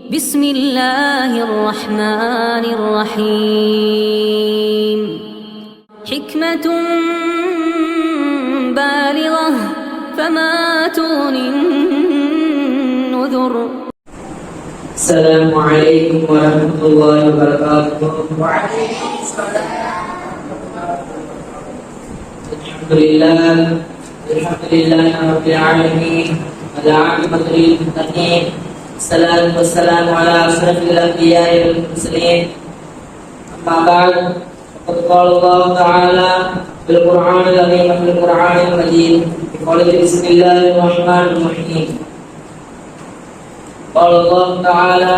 بسم الله الرحمن الرحيم حكمة بالغة فما تغني النذر. السلام عليكم ورحمة الله وبركاته. وعليكم السلام. الحمد لله رب العالمين والعاقبة للمتقين، الصلاة والسلام على أشرف الأنبياء والمرسلين. أما بعد، فقد قال الله تعالى في القرآن العظيم وفي القرآن المجيد بقوله بسم الله الرحمن الرحيم. قال الله تعالى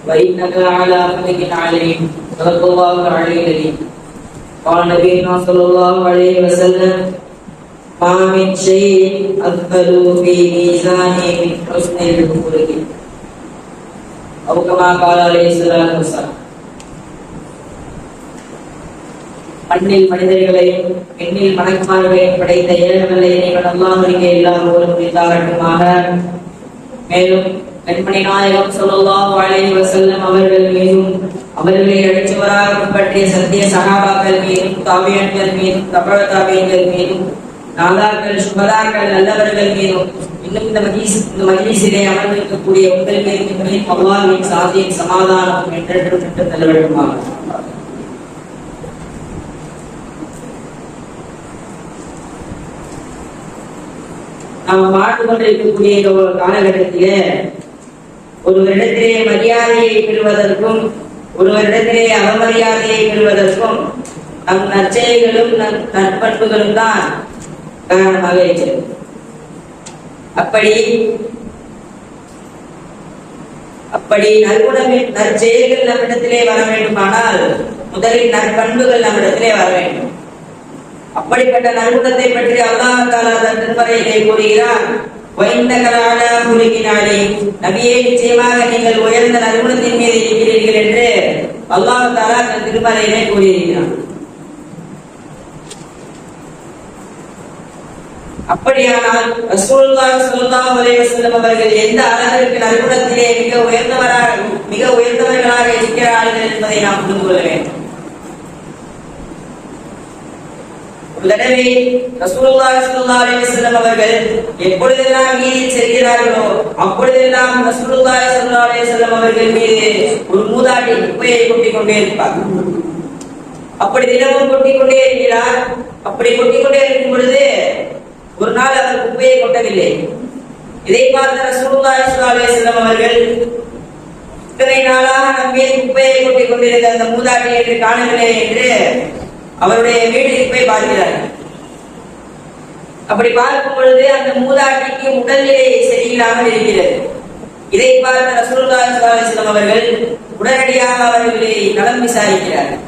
وإنك لعلى خلق عظيم. صدق الله العلي العظيم. قال نبينا صلى الله عليه وسلم ما من شيء أثقل في ميزان من حسن الخلق أو كما قال عليه الصلاة والسلام. மண்ணில் மனிதர்களையும் பெண்ணில் மணக்குமார்களையும் படைத்த ஏகவல்ல இறைவன் அல்லாஹ்வுக்கே எல்லா புகழும் உரித்தாகட்டுமாக. மேலும் கண்மணி நாயகம் ஸல்லல்லாஹு அலைஹி வஸல்லம் அவர்கள் மீதும் அவர்களை அழைச்சவராக பின்பற்றிய சத்திய சஹாபாக்கள் மீதும் தாபியன்கள் மீதும் தபஅ தாபியன்கள் மீதும் நாதாக்கள் சுபதாக்கள் நல்லவர்கள் மீதும் இன்னும் இந்த மஜ்லிஸிலே அமர்ந்திருக்கக்கூடிய உங்கள் மீதும் அல்லாஹ்வின் சாந்தியும் சமாதானமும் என்றென்றும் பெற்று நிலவட்டுமாக. நாம் வாழ்ந்து கொண்டிருக்கக்கூடிய ஒரு காலகட்டத்திலே ஒருவரிடத்திலே மரியாதையை பெறுவதற்கும் ஒருவரிடத்திலே அவமரியாதையை பெறுவதற்கும் நம் நற்செயல்களும் நற்பண்புகளும் தான் காரணமாக இருக்கிறது. அப்படி நற்செயல்கள் நம்மிடத்திலே வர வேண்டுமானால் முதலில் நற்பண்புகள் நம்மிடத்திலே வர வேண்டும். அப்படிப்பட்ட நற்குணத்தை பற்றி அல்லாஹ் தஆலா தன் திருமறையிலே கூறுகிறார், வைன்னக லஅலா குலுகின் அலீம். நபியே, நிச்சயமாக நீங்கள் உயர்ந்த நற்குணத்தின் மீது இருக்கிறீர்கள் என்று அல்லாஹ் தஆலா தன் திருமறையிலே கூறுகிறார். அப்படியானால் ரசூலுல்லாஹி ஸல்லல்லாஹு அலைஹி வஸல்லம் அவர்கள் எந்த அளவிற்கு நற்குணத்திலே மிக உயர்ந்தவர்களாக இருக்கிறார்கள் என்பதை நாம் புரிந்து கொள்ள வேண்டும். தடவை ரசூலுல்லாஹி ஸல்லல்லாஹு அலைஹி வஸல்லம் அவர்கள் எப்பொழுதெல்லாம் வீதியில் செல்கிறார்களோ அப்பொழுதெல்லாம் ரசூலுல்லாஹி ஸல்லல்லாஹு அலைஹி வஸல்லம் அவர்கள் மீது ஒரு மூதாட்டி குப்பையை கொட்டிக் கொண்டே இருப்பார். அப்படி தினமும் கொட்டிக் கொண்டே இருக்கிறார். அப்படி கொட்டிக் கொண்டே இருக்கும் பொழுது ஒரு நாள் அவர் குப்பையை கொட்டவில்லை. இதை பார்த்த ரசூலுல்லாஹி ஸல்லல்லாஹு அலைஹி வஸல்லம் அவர்கள் இத்தனை நாளாக நம்மே குப்பையை கொட்டிக் கொண்டிருந்த அந்த மூதாட்டி என்று காணவில்லை என்று அவருடைய வீட்டுக்கு போய் பார்க்கிறார்கள். அப்படி பார்க்கும் பொழுது அந்த மூதாட்டிக்கு உடல்நிலை சரியில்லாமல் இருக்கிறது. இதை பார்த்த ரசூலுல்லாஹி ஸல்லல்லாஹு அலைஹி வஸல்லம் அவர்கள் உடனடியாக அவர்களை நலம் விசாரிக்கிறார்கள்.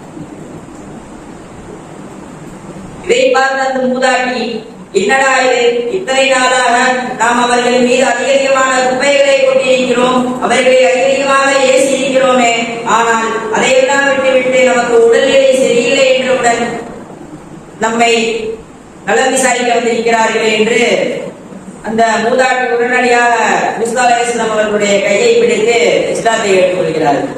இதை பார்த்த அந்த மூதாட்டி, என்னடா இது, இத்தனை நாளாக நாம் அவர்கள் மீது அதிகமான குப்பைகளை கொண்டிருக்கிறோம், அவர்களை அதிகமாக ஏசி இருக்கிறோமே, ஆனால் அதையெல்லாம் விட்டுவிட்டு நமக்கு உடல்நிலை சரியில்லை என்றவுடன் நம்மை நலம் விசாரிக்க வந்திருக்கிறார்கள் என்று அந்த மூதாட்டி உடனடியாக ஸல்லல்லாஹு அலைஹி வஸல்லம் அவர்களுடைய கையை பிடித்து இஸ்லாத்தை ஏற்றுக்கொள்கிறார்கள்.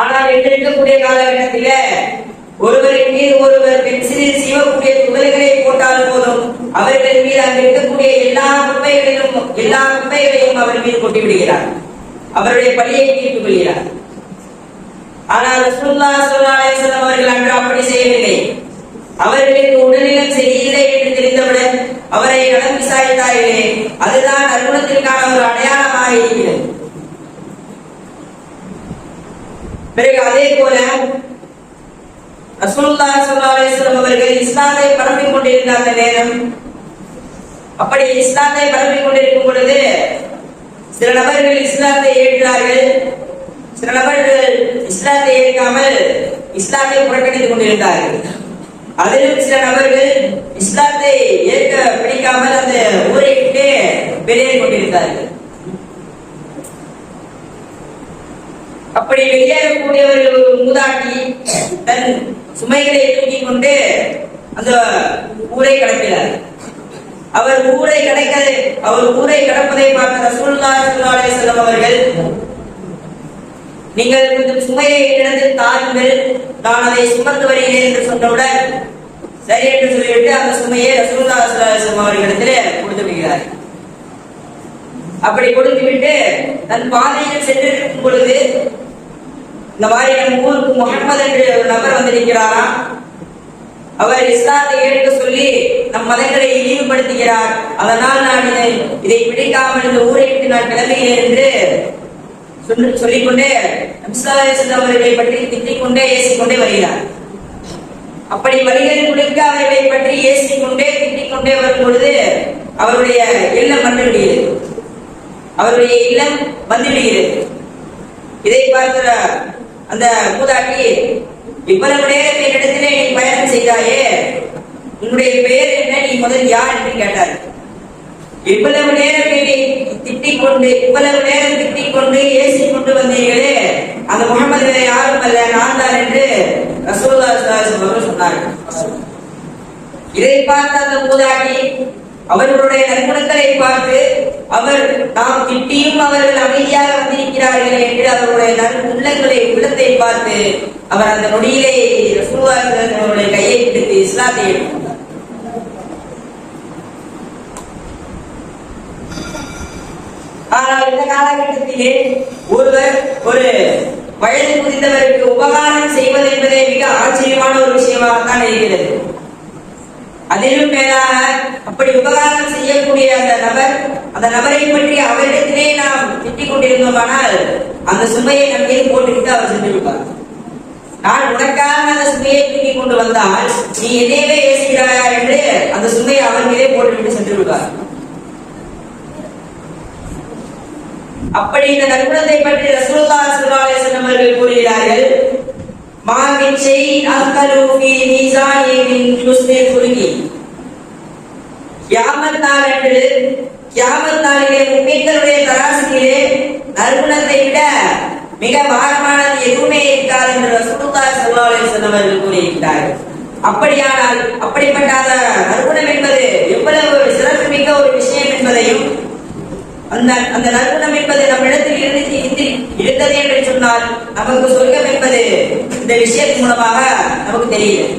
ஆனால் இன்று இருக்கக்கூடிய காலகட்டத்தில் ஒருவரின் மீது ஒருவர் பென்சிலில் சீவக்கூடிய துகள்களை போட்டால் போதும், அவர்கள் மீது அங்கு இருக்கக்கூடிய எல்லா குப்பைகளையும் அவர் மீது கொட்டிவிடுகிறார். அவருடைய பழியை தீர்த்துக் கொள்கிறார். ஆனால் ரசூலுல்லாஹி ஸல்லல்லாஹு அலைஹி வஸல்லம் அவர்கள் அன்று அப்படி செய்யவில்லை. அவர்களுக்கு உடல்நலம் சரியில்லை என்று தெரிந்தவுடன் அவரை நலம் விசாரித்தார்களே, அதுதான் நற்குணத்திற்கான ஒரு அடையாளமாக இருக்கிறது. பிறகு அதே போல ரசூலுல்லாஹி ஸல்லல்லாஹு அலைஹி வஸல்லம் அவர்கள் இஸ்லாத்தை பரப்பிக் கொண்டிருந்த அந்த நேரம், அப்படி இஸ்லாத்தை பரப்பிக் கொண்டிருக்கும் பொழுது சில நபர்கள் இஸ்லாத்தை ஏற்றார்கள், சில நபர்கள் இஸ்லாத்தை ஏற்காமல் இஸ்லாத்தை புறக்கணித்துக் கொண்டிருந்தார்கள். அதிலும் சில நபர்கள் இஸ்லாத்தை ஏற்க பிடிக்காமல் அந்த ஊரை விட்டு வெளியேறிக் கொண்டிருந்தார்கள். அப்படி வெளியேறக்கூடியவர்கள் ஒரு மூதாட்டி தன் சுமைகளை தூக்கிக் கொண்டு அந்த ஊரை கடக்கிறார். அவர் ஊரை கடப்பதை பார்த்த ரசூலுல்லாஹி ஸல்லல்லாஹு அலைஹி வஸல்லம் அவர்கள், நீங்கள் கொஞ்சம் சுமையை இழந்து தாருங்கள், நான் அதை சுமந்து வருகிறேன் என்று சொன்னவுடன் சரி என்று சொல்லிவிட்டு அந்த சுமையை ரசூலுல்லாஹி ஸல்லல்லாஹு அலைஹி வஸல்லம் அவர்களிடத்திலே கொடுத்து விடுகிறார். அப்படி கொடுத்துவிட்டு தன் பாதையில் சென்றிருக்கும் பொழுது இந்த மாதிரி நம் ஊருக்கு முஹம்மது என்று ஒரு நபர் வந்திருக்கிறாராம். அவர் இஸ்லாத்தை ஏற்க சொல்லி நம் மதங்களை இழிவுபடுத்துகிறார், அதனால் நான் இதை பிடிக்காமல் இந்த ஊரை விட்டு நான் கிளம்புகிறேன் என்று சொல்லிக்கொண்டே நபி ஸல்லல்லாஹு அலைஹி வஸல்லம் அவர்களை பற்றி திட்டிக்கொண்டே ஏசிக்கொண்டே வருகிறார். அப்படி வருகிற முழுக்க அவர்களை பற்றி ஏசிக்கொண்டே திட்டிக்கொண்டே வரும் பொழுது அவருடைய இல்லம் வந்துவிடுகிறது. இதை பார்க்கிற அந்த மூதாட்டி, இவ்வளவு நேரத்தை இடத்திலே நீ பயணம் செய்தாயே, உன்னுடைய பெயர் என்ன, நீ முதல் யார் என்று கேட்டார். இவ்வளவு நேரம் திட்டிக்கொண்டு ஏசிக்கொண்டு வந்தீர்களே, அந்த முஹம்மது வேற யாரும் அல்ல, நான் தான் என்று ரசூலுல்லாஹி ஸல்லல்லாஹு அலைஹி வஸல்லம் சொன்னார்கள். இதை பார்த்த அந்த மூதாட்டி அவர்களுடைய நற்குணங்களை பார்த்து, அவர் நாம் திட்டியும் அவர்கள் அமைதியாக வந்திருக்கிறார்கள் என்று அவருடைய உள்ளத்தை பார்த்து அவர் அந்த நொடியிலே ரசூலுல்லாஹி ஸல்லல்லாஹு அலைஹி வஸல்லம் அவருடைய கையை பிடித்து இஸ்லாத்தை ஏற்றுக்கொண்டார். ஆனால் இந்த காலகட்டத்திலே ஒருவர் ஒரு வயது முதிர்ந்தவருக்கு உபகாரம் செய்வது என்பதே மிக ஆச்சரியமான ஒரு விஷயமாகத்தான் இருக்கிறது. அதிலும் மேலாக அப்படி உபகாரம் செய்யக்கூடிய அந்த நபரை பற்றி அவரிடத்திலே நாம் திட்டிக் கொண்டிருந்தோமானால் அந்த சுமையை நம் மீது போட்டுவிட்டு அவர் சென்றிருப்பார். நான் உனக்காக அந்த சுமையை தூக்கி கொண்டு வந்தால் நீ என்னையவே ஏசுகிறாயா என்று அந்த சுமையை அவர் மீதே போட்டுவிட்டு சென்று விடுவார். அப்படி இந்த நற்குணத்தை பற்றி ரசூலுல்லாஹி ஸல்லல்லாஹு அலைஹி வஸல்லம் அவர்கள் கூறுகிறார்கள், மாமின் ஷைஇன் அஸ்கலு ஃபீ மீசானி மின் ஹுஸ்னில் குலுகி. கியாமத் நாளிலே முஃமின்களுடைய தராசிலே நற்குணத்தை விட மிக பாரமானது எதுவுமே இருக்காது என்று ரசூலுல்லாஹி ஸல்லல்லாஹு அலைஹி வஸல்லம் அவர்கள் கூறியிருக்கிறார்கள். அப்படியானால் அப்படிப்பட்ட நற்குணம் என்பது எவ்வளவு சிறப்புமிக்க ஒரு விஷயம் என்பதையும், அந்த நற்குணம் என்பது நம்மிடத்தில் இருந்தது என்று சொன்னால் நமக்கு சொர்க்கம் என்பது இந்த விஷயத்தின் மூலமாக நமக்கு தெரியும்.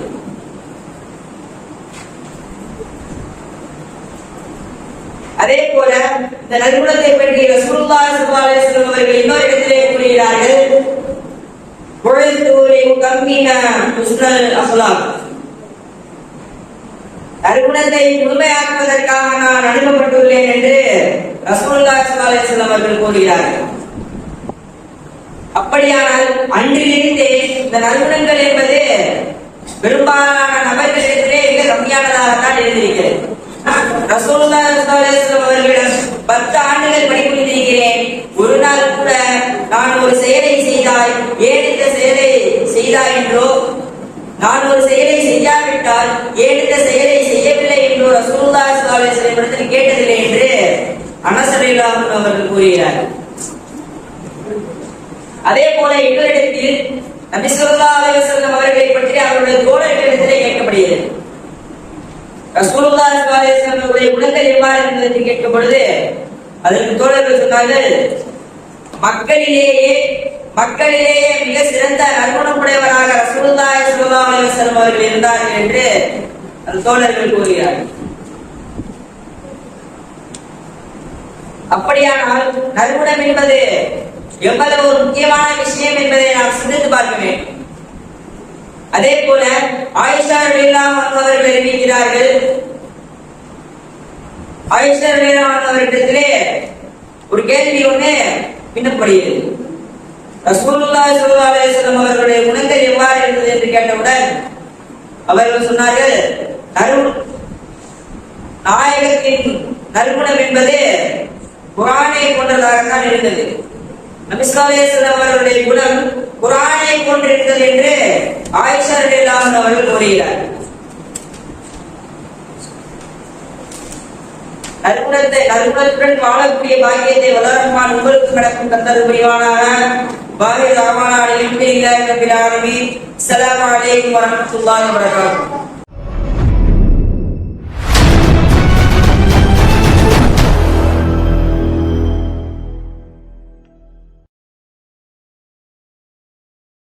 அதே போல இந்த நற்குணத்தை பற்றி ரசூலுல்லாஹி ஸல்லல்லாஹு அலைஹி வஸல்லம் அவர்கள் இன்னொரு இடத்திலே கூறுகிறார்கள், நற்குணத்தை முழுமையாக்குவதற்காக நான் அனுப்பப்பட்டுள்ளேன் என்று ரசூலுல்லாஹி ஸல்லல்லாஹு அலைஹி வஸல்லம் அவர்கள் கூறுகிறார்கள். அப்படியானால் அன்றிலிருந்தே இந்த நற்குணங்கள் என்பது பெரும்பாலான நபர்களிடத்திலே மிக கம்மியானதாகத்தான் இருந்திருக்கிறது. ரசூலுல்லாஹி ஸல்லல்லாஹு அலைஹி வஸல்லம் அவர்களிடம் 10 ஆண்டுகள் படித்திருக்கிறேன், ஒரு நாள் கூட நான் ஒரு செயலை செய்தாய், ஏன் இந்த செயலை செய்தாய் என்றோ, நான் ஒரு செயலை செய்யாவிட்டால் ஏன் இந்த செயலை செய்யவில்லை என்றோ ரசூலுல்லாஹி ஸல்லல்லாஹு அலைஹி வஸல்லம் இடத்தில் கேட்டதில்லை என்று அனஸ் ரலியல்லாஹு அன்ஹு அவர்கள் கூறுகிறார்கள். அதே போல இன்னொரிடத்தில் நபி ஸல்லல்லாஹு அலைஹி வஸல்லம் அவர்களை பற்றி அவருடைய தோழர்களிடத்திலே கேட்கப்படுகிறது. ரசூலுல்லாஹி ஸல்லல்லாஹு அலைஹி வஸல்லம் அவருடைய குணங்கள் எவ்வாறு என்பது என்று கேட்கும் பொழுது அதற்கு தோழர்கள் சொன்னார்கள், மக்களிலேயே மிக சிறந்த நற்குணமுடையவராக ரசூலுல்லாஹி ஸல்லல்லாஹு அலைஹி வஸல்லம் அவர்கள் இருந்தார்கள் என்று அந்த தோழர்கள் கூறுகிறார்கள். அப்படியானால் நற்குணம் என்பது எவ்வளவு ஒரு முக்கியமான விஷயம் என்பதை நாம் சிந்தித்து பார்க்க வேண்டும். அதே போல ஆயிஷா ரலியல்லாஹு அன்ஹா அவர்கள் அறிவிக்கிறார்கள், ஆயிஷா ரலியல்லாஹு அன்ஹா அவர்களிடத்திலே ஒரு கேள்வி ஒன்று விண்ணப்படுகிறது. ரசூலுல்லாஹி ஸல்லல்லாஹு அலைஹி வஸல்லம் அவர்களுடைய குணங்கள் எவ்வாறு இருந்தது என்று கேட்டவுடன் அவர்கள் சொன்னார்கள், நாயகத்தின் நற்குணம் என்பது குர்ஆனை போன்றதாகத்தான் இருந்தது. நபி ஸல்லல்லாஹு அலைஹி வஸல்லம் அவர்களுடைய குணம் குர்ஆனை போன்றிருந்தது என்று ஆயிஷா ரலியல்லாஹு அன்ஹா அவர்கள் கூறுகிறார். நற்குணத்துடன் வாழக்கூடிய பாக்கியத்தை வளரமான் உங்களுக்கு நடக்கும் தந்தது புரிவானாக. பாரதி ரஹ்மான் அலைஹி வஸல்லம். அஸ்ஸலாமு அலைக்கும் வரஹ்மத்துல்லாஹி வபரகாத்துஹு.